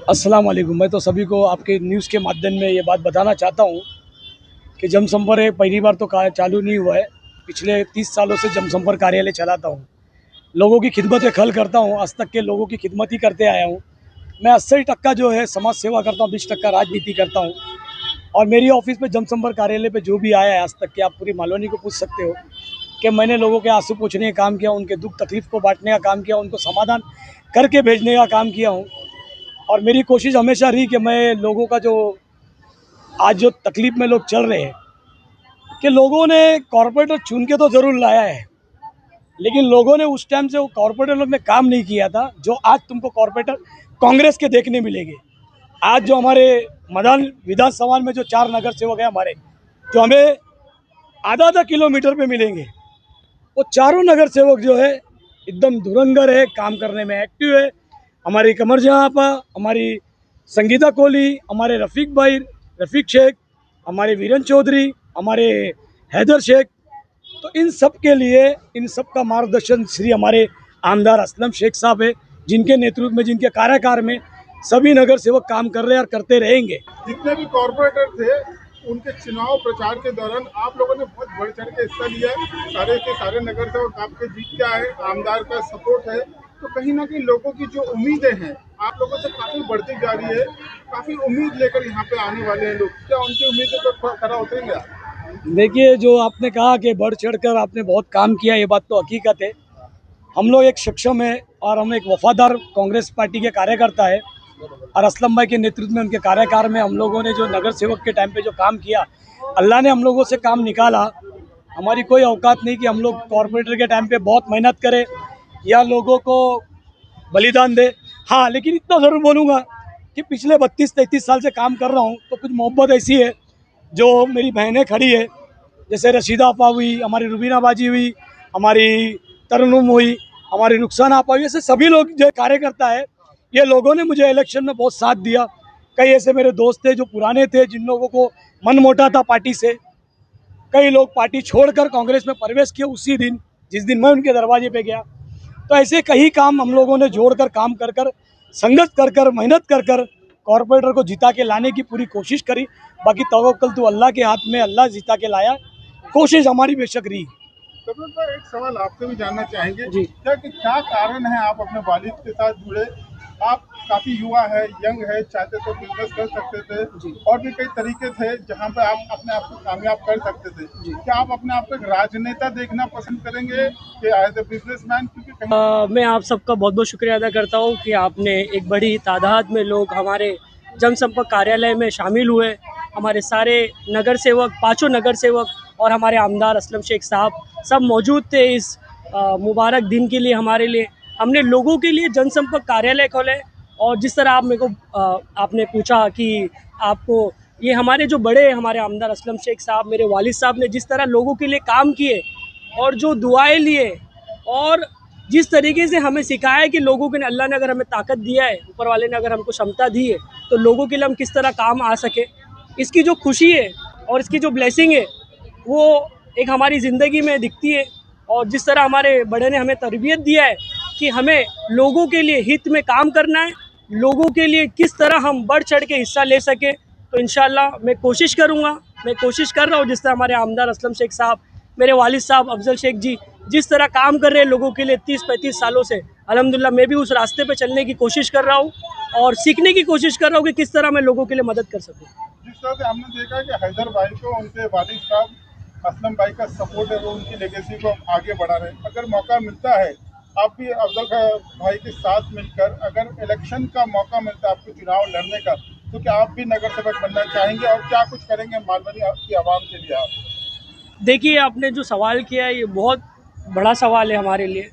अस्सलाम वालेकुम। मैं तो सभी को आपके न्यूज़ के माध्यम में ये बात बताना चाहता हूँ कि जनसंपर्क पहली बार तो चालू नहीं हुआ है। पिछले 30 सालों से जनसंपर्क कार्यालय चलाता हूँ। लोगों की खिदमत में खल करता हूँ। आज तक के लोगों की खिदमत ही करते आया हूँ। मैं 80% जो है समाज सेवा करता हूँ, 20% राजनीति करता हूँ। और मेरी ऑफिस में जनसंपर्क कार्यालय पे जो भी आया है आज तक के, आप पूरी मालवनी को पूछ सकते हो कि मैंने लोगों के आंसू पूछने का काम किया, उनके दुख तकलीफ को बांटने का काम किया, उनको समाधान करके भेजने का काम किया हूँ। और मेरी कोशिश हमेशा रही कि मैं लोगों का जो आज जो तकलीफ में लोग चल रहे हैं कि लोगों ने कॉरपोरेटर चुन के तो ज़रूर लाया है, लेकिन लोगों ने उस टाइम से वो कॉरपोरेटर में काम नहीं किया था जो आज तुमको कॉरपोरेटर कांग्रेस के देखने मिलेंगे। आज जो हमारे मैदान विधानसभा में जो 4 नगर सेवक हैं हमारे, जो हमें आधा आधा किलोमीटर पे मिलेंगे, वो चारों नगर सेवक जो है एकदम धुरंधर है, काम करने में एक्टिव है। हमारी कमर जहाँ आपा, हमारी संगीता कोहली, हमारे रफ़ीक शेख, हमारे वीरेन चौधरी, हमारे हैदर शेख, तो इन सब के लिए इन सब का मार्गदर्शन श्री हमारे आमदार असलम शेख साहब है, जिनके नेतृत्व में, जिनके कार्यकाल में सभी नगर सेवक काम कर रहे हैं और करते रहेंगे। जितने भी कॉर्पोरेटर थे उनके चुनाव प्रचार के दौरान आप लोगों ने बहुत बढ़ चढ़ के हिस्सा लिया है। सारे के सारे नगर सेवक आपके जीत के आए, आमदार का सपोर्ट है, तो कहीं ना कहीं लोगों की जो उम्मीदें हैं आप लोगों से काफी बढ़ती जा रही है। काफी उम्मीद लेकर यहाँ पे आने वाले हैं लोग, क्या उनकी उम्मीदों पर खरा उतरेंगे आप? देखिए, जो आपने कहा कि बढ़ चढ़ कर आपने बहुत काम किया, ये बात तो हकीकत है। हम लोग एक सक्षम है और हम एक वफादार कांग्रेस पार्टी के कार्यकर्ता है, और असलम भाई के नेतृत्व में, उनके कार्यकाल में हम लोगों ने जो नगर सेवक के टाइम पे जो काम किया, अल्लाह ने हम लोगों से काम निकाला। हमारी कोई औकात नहीं कि हम लोग कॉरपोरेटर के टाइम पे बहुत मेहनत करें या लोगों को बलिदान दे। हाँ, लेकिन इतना ज़रूर बोलूँगा कि पिछले 32-33 साल से काम कर रहा हूँ, तो कुछ मोहब्बत ऐसी है जो मेरी बहनें खड़ी है, जैसे रशीदा आपा हुई, हमारी रुबीना बाजी हुई, हमारी तरन्नुम हुई, हमारी रुखसाना आपा हुई, ऐसे सभी लोग जो कार्यकर्ता है, ये लोगों ने मुझे इलेक्शन में बहुत साथ दिया। कई ऐसे मेरे दोस्त थे जो पुराने थे, जिन लोगों को मन मोटा था पार्टी से, कई लोग पार्टी छोड़कर कांग्रेस में प्रवेश किए उसी दिन जिस दिन मैं उनके दरवाजे पे गया। तो ऐसे कई काम हम लोगों ने जोड़कर, काम कर कर, संघर्ष कर कर, मेहनत कर कर कॉरपोरेटर को जिता के लाने की पूरी कोशिश करी। बाकी तवक्कल तो अल्लाह के हाथ में, अल्लाह जिता के लाया। कोशिश हमारी बेशक रही। कपिल भाई, एक सवाल आपसे भी जानना चाहेंगे जी। क्या कारण है आप अपने वालिद के साथ जुड़े? आप काफी युवा है, यंग है, चाहते तो बिजनेस कर सकते थे जी। और भी कई तरीके थे जहां पे आप अपने आप को कामयाब कर सकते थे। जी। क्या आप अपने आप को एक राजनेता देखना पसंद करेंगे कि एज ए बिजनेसमैन? क्योंकि कहीं मैं आप सबका बहुत बहुत शुक्रिया अदा करता हूँ कि आपने एक बड़ी तादाद में लोग हमारे जनसंपर्क कार्यालय में शामिल हुए। हमारे सारे नगर सेवक, पाँचों नगर सेवक और हमारे आमदार असलम शेख साहब सब मौजूद थे इस मुबारक दिन के लिए। हमारे लिए हमने लोगों के लिए जनसंपर्क कार्यालय खोले, और जिस तरह आप मेरे को आपने पूछा कि आपको ये हमारे जो बड़े हमारे आमदार असलम शेख साहब, मेरे वालिद साहब ने जिस तरह लोगों के लिए काम किए और जो दुआएं लिए, और जिस तरीके से हमें सिखाया है कि लोगों के, अल्लाह ने अगर हमें ताकत दिया है, ऊपर वाले ने अगर हमको क्षमता दी है, तो लोगों के लिए हम किस तरह काम आ सके, इसकी जो खुशी है और इसकी जो ब्लेसिंग है वो एक हमारी ज़िंदगी में दिखती है। और जिस तरह हमारे बड़े ने हमें तरबियत दिया है कि हमें लोगों के लिए हित में काम करना है, लोगों के लिए किस तरह हम बढ़ चढ़ के हिस्सा ले सके, तो इंशाल्लाह मैं कोशिश करूँगा, मैं कोशिश कर रहा हूँ। जिस तरह हमारे आमदार असलम शेख साहब, मेरे वालिद साहब अफजल शेख जी जिस तरह काम कर रहे हैं लोगों के लिए 30-35 सालों से, अल्हम्दुलिल्लाह मैं भी उस रास्ते पे चलने की कोशिश कर रहा हूँ और सीखने की कोशिश कर रहा हूँ कि किस तरह मैं लोगों के लिए मदद कर सकूँ। जिस तरह से हमने देखा कि हैदर भाई को उनके वालिद साहब असलम भाई का सपोर्ट है, वो उनकी लेगेसी को आगे बढ़ा रहे हैं। अगर मौका मिलता है, आप भी अफजल भाई के साथ मिलकर अगर इलेक्शन का मौका मिलता है आपको चुनाव लड़ने का, तो क्या आप भी नगर सेवक बनना चाहेंगे और क्या कुछ करेंगे मालवनी की आवाम के लिए आप? देखिए, आपने जो सवाल किया है ये बहुत बड़ा सवाल है हमारे लिए।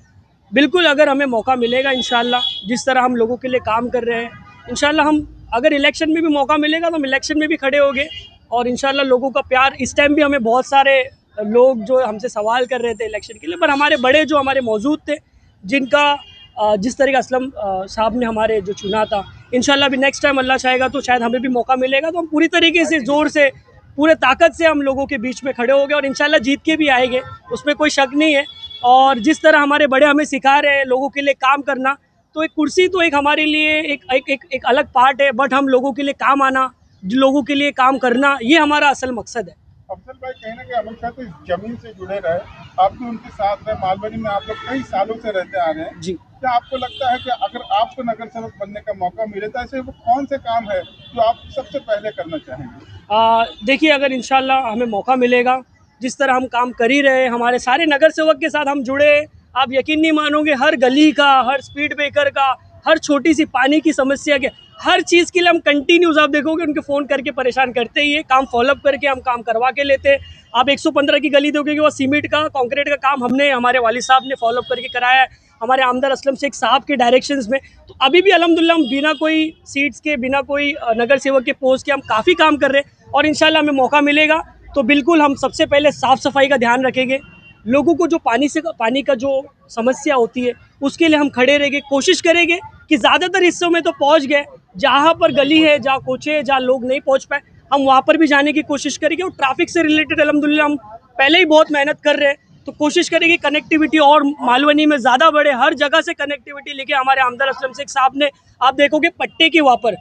बिल्कुल, अगर हमें मौका मिलेगा इंशाल्लाह, जिस तरह हम लोगों के लिए काम कर रहे हैं, इंशाल्लाह हम अगर इलेक्शन में भी मौका मिलेगा तो हम इलेक्शन में भी खड़े होंगे। और इंशाल्लाह लोगों का प्यार, इस टाइम भी हमें बहुत सारे लोग जो हमसे सवाल कर रहे थे इलेक्शन के लिए, पर हमारे बड़े जो हमारे मौजूद थे, जिनका जिस तरीके असलम साहब ने हमारे जो चुना था, इंशाल्लाह भी नेक्स्ट टाइम अल्लाह चाहेगा तो शायद हमें भी मौका मिलेगा, तो हम पूरी तरीके से ज़ोर से, पूरे ताकत से हम लोगों के बीच में खड़े हो गए और इंशाल्लाह जीत के भी आएंगे, उसमें कोई शक नहीं है। और जिस तरह हमारे बड़े हमें सिखा रहे हैं लोगों के लिए काम करना, तो एक कुर्सी तो एक हमारे लिए एक अलग पार्ट है, बट हम लोगों के लिए काम आना, लोगों के लिए काम करना, ये हमारा असल मकसद है। अफजल भाई, कहीं ना कहीं अमित शाह तो इस जमीन से जुड़े रहे, आप भी उनके साथ रहे, मालवनी में आप लोग कई सालों से रहते आ रहे हैं जी। क्या आपको लगता है कि अगर आपको नगर सेवक बनने का मौका मिले तो ऐसे वो कौन से काम है जो आप सबसे पहले करना चाहेंगे? देखिए, अगर इंशाल्लाह हमें मौका मिलेगा, जिस तरह हम काम कर ही रहे, हमारे सारे नगर सेवक के साथ हम जुड़े, आप यकीन नहीं मानोगे, हर गली का, हर स्पीड ब्रेकर का, हर छोटी सी पानी की समस्या के, हर चीज़ के लिए हम कंटिन्यूस, आप देखोगे उनके फ़ोन करके परेशान करते ही है, काम फॉलोअप करके हम काम करवा के लेते हैं। आप 115 की गली देखोगे, वो सीमेंट का, कंक्रीट का काम हमने, हमारे वालिद साहब ने फॉलोअप करके कराया है, हमारे आमदार असलम शेख साहब के डायरेक्शंस में। तो अभी भी अल्हम्दुलिल्लाह हम बिना कोई सीट्स के, बिना कोई नगर सेवक के पोस्ट के हम काफ़ी काम कर रहे हैं, और इंशाल्लाह हमें मौका मिलेगा तो बिल्कुल हम सबसे पहले साफ़ सफाई का ध्यान रखेंगे। लोगों को जो पानी का जो समस्या होती है उसके लिए हम खड़े रहेंगे, कोशिश करेंगे कि ज़्यादातर हिस्सों में तो पहुंच गए, जहां पर गली है, जहां कोचे है, जहां लोग नहीं पहुंच पाए, हम वहां पर भी जाने की कोशिश करेंगे। और ट्रैफिक से रिलेटेड अल्हम्दुलिल्लाह हम पहले ही बहुत मेहनत कर रहे हैं, तो कोशिश करेंगे कनेक्टिविटी और मालवनी में ज़्यादा बढ़े, हर जगह से कनेक्टिविटी लेके। हमारे आमदार असलम शेख साहब ने, आप देखोगे पट्टे के वहाँ पर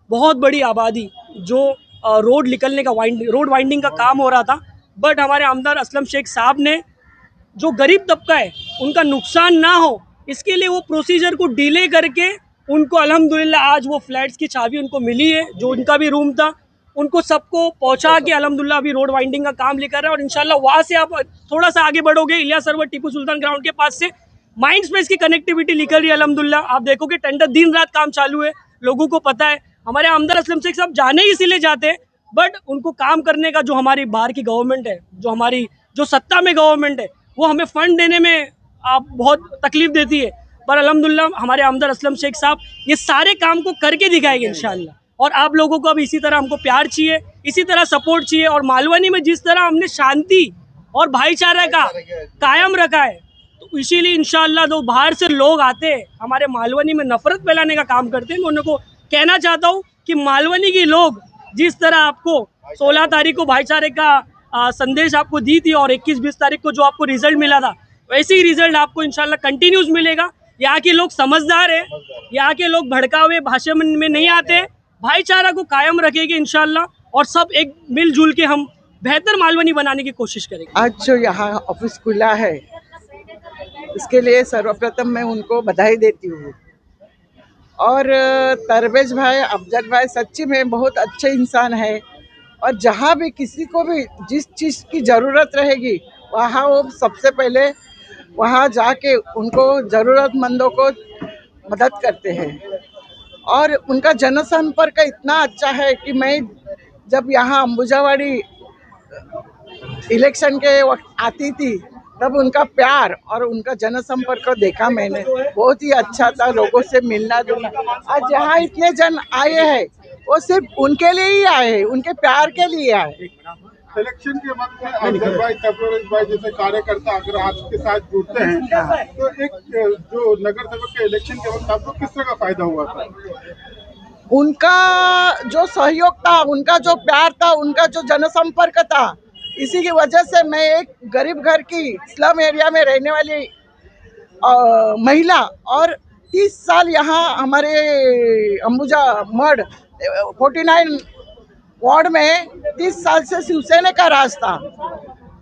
बहुत बड़ी आबादी, जो रोड निकलने का रोड वाइंडिंग का काम हो रहा था, बट हमारे आमदार असलम शेख साहब ने, जो गरीब तबका है उनका नुकसान ना हो, इसके लिए वो प्रोसीजर को डिले करके उनको अल्हम्दुलिल्लाह आज वो फ्लैट्स की चाबी उनको मिली है, जो उनका भी रूम था उनको सबको पहुंचा के अल्हम्दुलिल्लाह अभी रोड वाइंडिंग का काम लेकर रहे हैं। और इंशाल्लाह वहाँ से आप थोड़ा सा आगे बढ़ोगे, इलियास सरवर टीपू सुल्तान ग्राउंड के पास से माइंड स्पेस की कनेक्टिविटी निकल रही है अल्हम्दुलिल्लाह। आप देखोगे टेंडर दिन रात काम चालू है, लोगों को पता है। हमारे आमदार असलम शेख साहब जाने ही इसीलिए जाते हैं, बट उनको काम करने का, जो हमारी बाहर की गवर्नमेंट है, जो हमारी जो सत्ता में गवर्नमेंट है, वो हमें फ़ंड देने में आप बहुत तकलीफ़ देती है, पर अल्हम्दुलिल्लाह हमारे आमदार असलम शेख साहब ये सारे काम को करके दिखाएंगे इंशाअल्लाह। और आप लोगों को अब इसी तरह हमको प्यार चाहिए, इसी तरह सपोर्ट चाहिए। और मालवनी में जिस तरह हमने शांति और भाईचारा का कायम रखा है, तो इसीलिए इंशाअल्लाह जो बाहर से लोग आते हैं हमारे मालवनी में नफरत फैलाने का काम करते हैं, मैं उनको कहना चाहता हूँ कि मालवनी के लोग जिस तरह आपको 16 तारीख को भाईचारे का संदेश आपको दी थी, और 21-20 तारीख को जो आपको रिजल्ट मिला था, वैसे ही रिजल्ट आपको इंशाल्लाह कंटिन्यूस मिलेगा। यहाँ के लोग समझदार है, यहाँ के लोग भड़कावे भाषण में नहीं आते, भाईचारा को कायम रखेंगे इंशाल्लाह, और सब एक मिलजुल के हम बेहतर मालवनी बनाने की कोशिश करेंगे। आज जो यहाँ ऑफिस खुला है, इसके लिए सर्वप्रथम मैं उनको बधाई देती हूँ। और तरवेज भाई, अफजल भाई सच्ची में बहुत अच्छे इंसान है, और जहाँ भी किसी को भी जिस चीज़ की ज़रूरत रहेगी वहाँ वो सबसे पहले वहाँ जाके उनको ज़रूरतमंदों को मदद करते हैं। और उनका जनसंपर्क इतना अच्छा है कि मैं जब यहाँ अंबुजावाड़ी इलेक्शन के वक्त आती थी, तब उनका प्यार और उनका जनसंपर्क देखा मैंने, बहुत ही अच्छा था, लोगों से मिलना जुलना। आज यहाँ इतने जन आए हैं, वो सिर्फ उनके लिए ही आए हैं, उनके प्यार के लिए आए। इलेक्शन के वक्त में अफजल भाई, तफरीज भाई जैसे कार्यकर्ता अगर आपके साथ जुड़ते हैं, तो एक जो नगर सेवक के इलेक्शन के वक्त आपको किस तरह का फायदा हुआ था? उनका जो सहयोग था, उनका जो प्यार था, उनका जो जनसंपर्क था, इसी की वजह से मैं एक गरीब घर की स्लम एरिया में रहने वाली महिला, और 30 साल यहाँ हमारे अंबुजा मड 49 वार्ड में 30 साल से शिवसेना का राज था।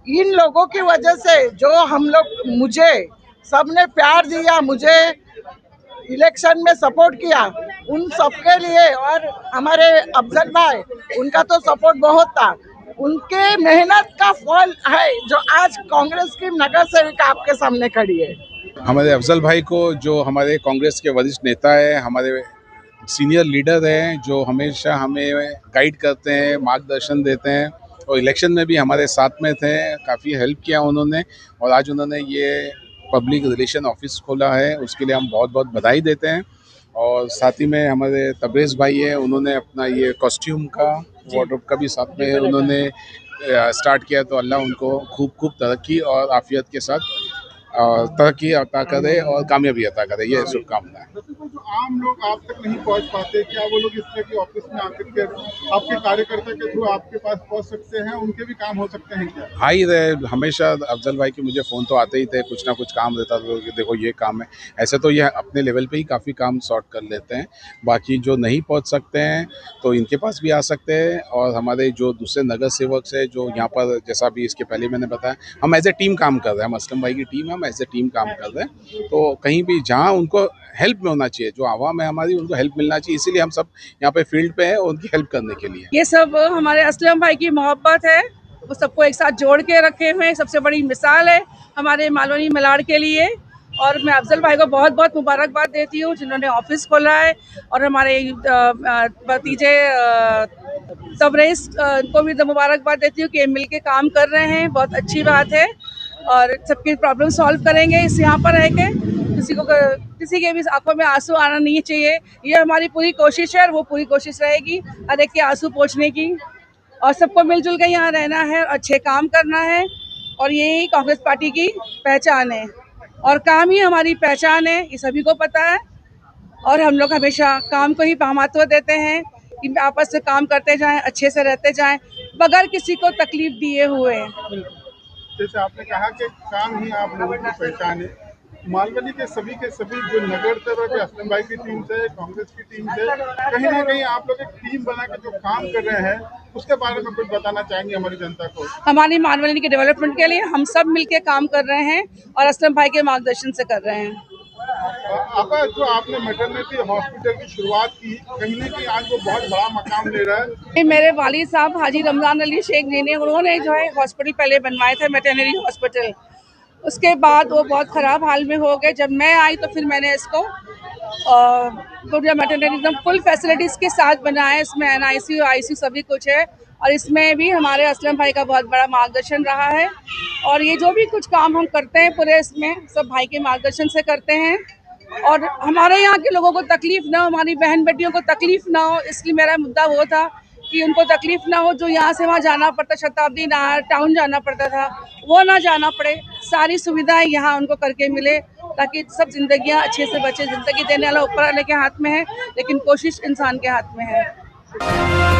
इन लोगों की वजह से जो हम लोग, मुझे सबने प्यार दिया, मुझे इलेक्शन में सपोर्ट किया, उन सबके लिए। और हमारे अफजल भाई, उनका तो सपोर्ट बहुत था, उनके मेहनत का फल है जो आज कांग्रेस की नगर सेविका आपके सामने खड़ी है। हमारे अफजल भाई को, जो हमारे कांग्रेस के वरिष्ठ नेता है, हमारे सीनियर लीडर हैं, जो हमेशा हमें गाइड करते हैं, मार्गदर्शन देते हैं, और इलेक्शन में भी हमारे साथ में थे, काफ़ी हेल्प किया उन्होंने। और आज उन्होंने ये पब्लिक रिलेशन ऑफिस खोला है, उसके लिए हम बहुत बहुत बधाई देते हैं। और साथ ही में हमारे तब्रेज़ भाई है, उन्होंने अपना ये कॉस्ट्यूम का, वार्डरोब का भी साथ में है, उन्होंने स्टार्ट किया, तो अल्लाह उनको खूब खूब तरक्की और आफियत के साथ तरक्की अता करे और कामयाबी अता करे, ये शुभकामनाएं। जो आम लोग आप तक नहीं पहुंच पाते, क्या वो लोग इस तरह की ऑफिस में आकर के आपके कार्यकर्ता के थ्रू आपके पास पहुंच सकते हैं? उनके भी काम हो सकते हैं क्या? आ ही रहे हमेशा अफजल भाई के, मुझे फ़ोन तो आते ही थे, कुछ ना कुछ काम रहता था कि देखो ये काम है। ऐसे तो ये अपने लेवल पे ही काफ़ी काम सॉर्ट कर लेते हैं। बाकी जो नहीं पहुंच सकते हैं तो इनके पास भी आ सकते हैं, और हमारे जो दूसरे नगर सेवक है जो यहाँ पर, जैसा भी इसके पहले मैंने बताया, हम एज ए टीम काम कर रहे हैं। हम असलम भाई की टीम है, हम एज ए टीम काम कर रहे हैं। तो कहीं भी जहाँ उनको हेल्प में होना चाहिए, जो आवाम है हमारी, उनको हेल्प मिलना चाहिए, इसीलिए हम सब यहाँ पे फील्ड पे हैं उनकी हेल्प करने के लिए। ये सब हमारे असलम भाई की मोहब्बत है, वो सबको एक साथ जोड़ के रखे हुए हैं। सबसे बड़ी मिसाल है हमारे मालवनी मलाड़ के लिए। और मैं अफजल भाई को बहुत बहुत मुबारकबाद देती हूँ जिन्होंने ऑफिस खोला है, और हमारे भतीजे तबरेज़ को भी मुबारकबाद देती हूँ कि मिल के काम कर रहे हैं, बहुत अच्छी बात है। और सबकी प्रॉब्लम सॉल्व करेंगे इस यहाँ पर रह के। किसी के भी आंखों में आंसू आना नहीं चाहिए, ये हमारी पूरी कोशिश है और वो पूरी कोशिश रहेगी हर एक के आंसू पोंछने की। और सबको मिलजुल के यहाँ रहना है, अच्छे काम करना है, और यही कांग्रेस पार्टी की पहचान है और काम ही हमारी पहचान है, ये सभी को पता है। और हम लोग हमेशा काम को ही महत्व देते हैं कि आपस में काम करते जाएं, अच्छे से रहते जाएं, बगैर किसी को तकलीफ दिए हुए। जैसे आपने कहा कि काम ही आप लोगों की पहचान है, मालवनी के सभी जो नगर सेवक है, असलम भाई की टीम से, कांग्रेस की टीम से, कहीं ना कहीं आप लोग एक टीम बना के जो काम कर रहे हैं, उसके बारे में कुछ बताना चाहेंगे हमारी जनता को? हमारी मालवनी के डेवलपमेंट के लिए हम सब मिलके काम कर रहे हैं और असलम भाई के मार्गदर्शन से कर रहे हैं। आपा, जो आपने मैटरनिटी हॉस्पिटल की शुरुआत की, कहीं ना कहीं आज वो बहुत बड़ा मकाम ले रहा है। मेरे वालिद साहब हाजी रमजान अली शेख जी ने, उन्होंने जो है हॉस्पिटल पहले बनवाए थे, मैटरनिटी हॉस्पिटल। उसके बाद वो बहुत ख़राब हाल में हो गए। जब मैं आई तो फिर मैंने इसको पूरा मैटरनिटी एकदम फुल फैसिलिटीज़ के साथ बनाया। इसमें NICU ICU सभी कुछ है, और इसमें भी हमारे असलम भाई का बहुत बड़ा मार्गदर्शन रहा है। और ये जो भी कुछ काम हम करते हैं पूरे इसमें सब भाई के मार्गदर्शन से करते हैं। और हमारे यहाँ के लोगों को तकलीफ़ ना हो, हमारी बहन बेटियों को तकलीफ़ ना हो, इसलिए मेरा मुद्दा वो था कि उनको तकलीफ़ ना हो, जो यहाँ से वहाँ जाना पड़ता, शताब्दी टाउन जाना पड़ता था, वो ना जाना पड़े। सारी सुविधाएं यहाँ उनको करके मिले, ताकि सब जिंदगियाँ अच्छे से बचे। ज़िंदगी देने वाला ऊपर वाले के हाथ में है, लेकिन कोशिश इंसान के हाथ में है।